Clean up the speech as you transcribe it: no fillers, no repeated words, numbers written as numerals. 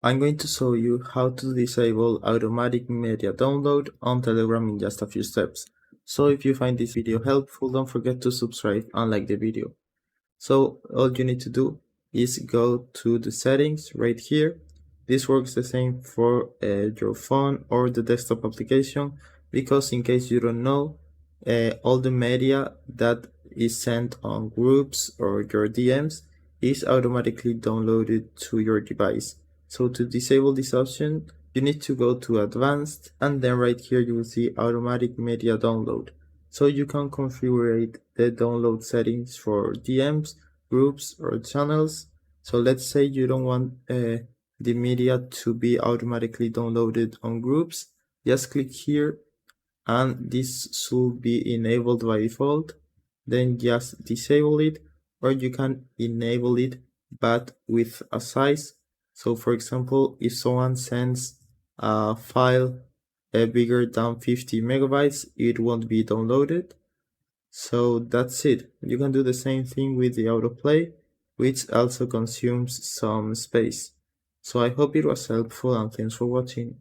I'm going to show you how to disable automatic media download on Telegram in just a few steps. So if you find this video helpful, don't forget to subscribe and like the video. So all you need to do is go to the settings right here. This works the same for your phone or the desktop application, because in case you don't know, all the media that is sent on groups or your DMs is automatically downloaded to your device. So to disable this option, you need to go to advanced, and then right here you will see automatic media download. So you can configure the download settings for DMs, groups, or channels. So let's say you don't want the media to be automatically downloaded on groups. Just click here and this should be enabled by default. Then just disable it, or you can enable it but with a size. So for example, if someone sends a file bigger than 50 megabytes, it won't be downloaded. So that's it. You can do the same thing with the autoplay, which also consumes some space. So I hope it was helpful, and thanks for watching.